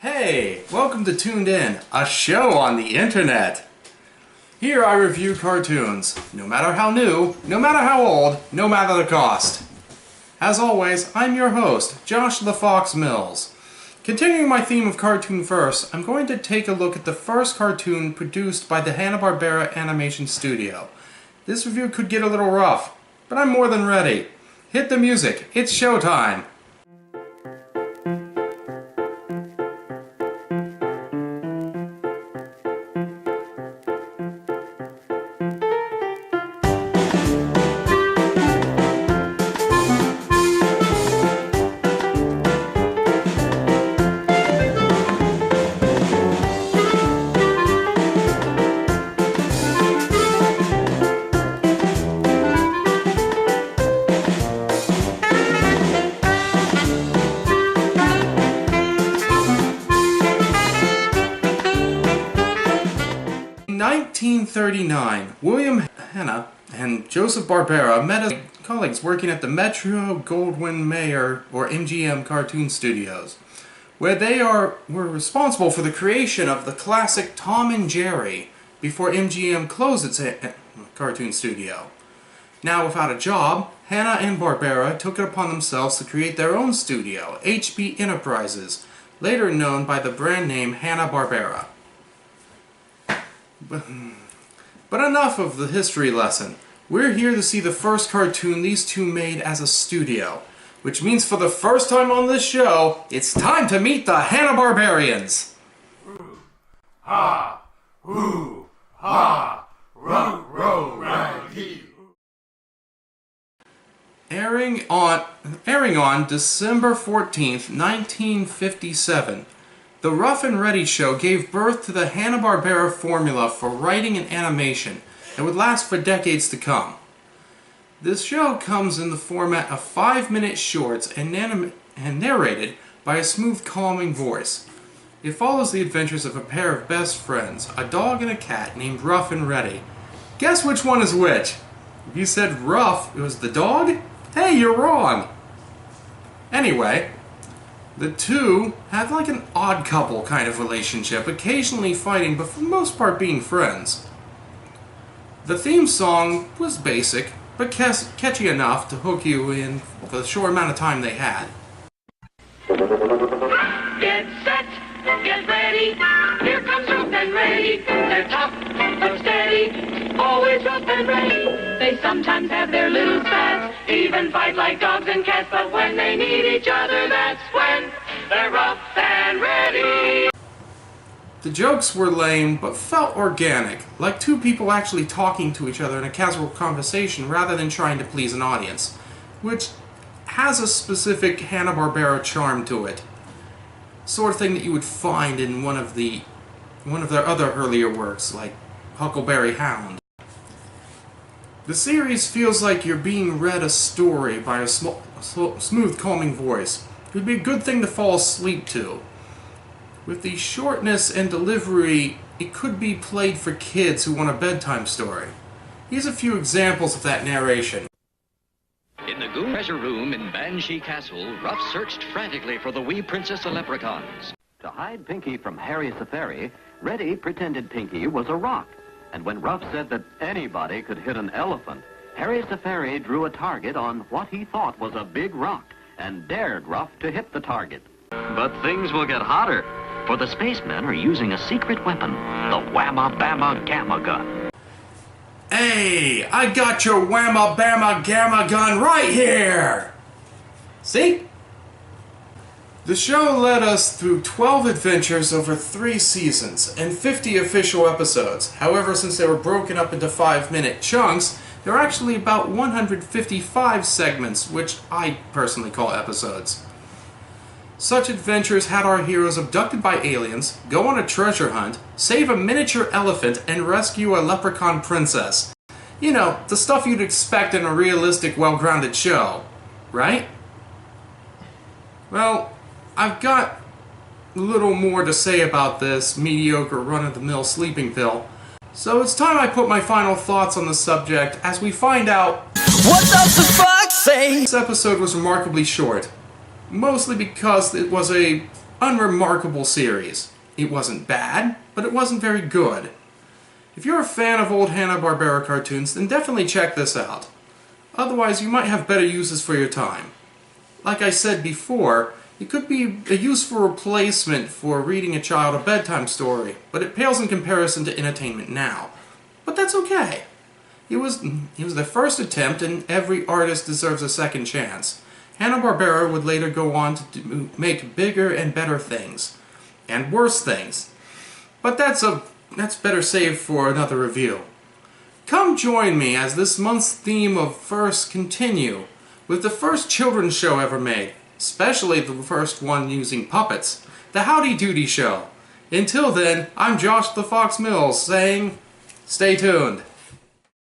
Hey, welcome to Toon'd, a show on the internet. Here I review cartoons, no matter how new, no matter how old, no matter the cost. As always, I'm your host, Josh the Fox Mills. Continuing my theme of cartoon first, I'm going to take a look at the first cartoon produced by the Hanna-Barbera animation studio. This review could get a little rough, but I'm more than ready. Hit the music, it's showtime! 1939, William Hanna and Joseph Barbera met as colleagues working at the Metro-Goldwyn-Mayer, or MGM, cartoon studios, where they were responsible for the creation of the classic Tom and Jerry before MGM closed its cartoon studio. Now without a job, Hanna and Barbera took it upon themselves to create their own studio, HB Enterprises, later known by the brand name Hanna-Barbera. But enough of the history lesson. We're here to see the first cartoon these two made as a studio, which means for the first time on this show, it's time to meet the Hanna-Barbarians! Ha! Hoo! Ha! Row! Row! Raggy! Airing on December 14th, 1957, the Ruff and Reddy show gave birth to the Hanna-Barbera formula for writing and animation that would last for decades to come. This show comes in the format of 5-minute shorts and narrated by a smooth, calming voice. It follows the adventures of a pair of best friends, a dog and a cat named Ruff and Reddy. Guess which one is which? If you said Ruff, it was the dog? Hey, you're wrong! Anyway, the two had like an odd couple kind of relationship, occasionally fighting, but for the most part being friends. The theme song was basic, but catchy enough to hook you in for the short amount of time they had. Get set, get ready, here comes Ruff and Reddy. They're tough, but steady, always Ruff and Reddy. They sometimes have their little spats, even fight like dogs and cats, but when they need each other, that's when they're Ruff and Reddy. The jokes were lame, but felt organic, like two people actually talking to each other in a casual conversation rather than trying to please an audience, which has a specific Hanna-Barbera charm to it. Sort of thing that you would find in one of their other earlier works, like Huckleberry Hound. The series feels like you're being read a story by a smooth, calming voice. It would be a good thing to fall asleep to. With the shortness and delivery, it could be played for kids who want a bedtime story. Here's a few examples of that narration. In the Goon treasure room in Banshee Castle, Ruff searched frantically for the wee princess of leprechauns. To hide Pinky from Harry the Fairy, Reddy pretended Pinky was a rock. And when Ruff said that anybody could hit an elephant, Harry the Fairy drew a target on what he thought was a big rock and dared Ruff to hit the target. But things will get hotter, for the spacemen are using a secret weapon, the Whamma-Bamma-Gamma gun. Hey, I got your Whamma-Bamma-Gamma gun right here! See? The show led us through 12 adventures over 3 seasons and 50 official episodes. However, since they were broken up into 5-minute chunks, there are actually about 155 segments, which I personally call episodes. Such adventures had our heroes abducted by aliens, go on a treasure hunt, save a miniature elephant, and rescue a leprechaun princess. You know, the stuff you'd expect in a realistic, well-grounded show, right? Well, I've got a little more to say about this mediocre run-of-the-mill sleeping pill, so it's time I put my final thoughts on the subject as we find out what does the fox say? This episode was remarkably short, mostly because it was a unremarkable series. It wasn't bad, but it wasn't very good. If you're a fan of old Hanna-Barbera cartoons, then definitely check this out. Otherwise, you might have better uses for your time. Like I said before, it could be a useful replacement for reading a child a bedtime story, but it pales in comparison to entertainment now. But that's okay. It was their first attempt, and every artist deserves a second chance. Hanna-Barbera would later go on to make bigger and better things. And worse things. But that's better saved for another review. Come join me as this month's theme of firsts continue with the first children's show ever made, especially the first one using puppets, the Howdy Doody Show. Until then, I'm Josh the Fox Mills saying, stay tuned.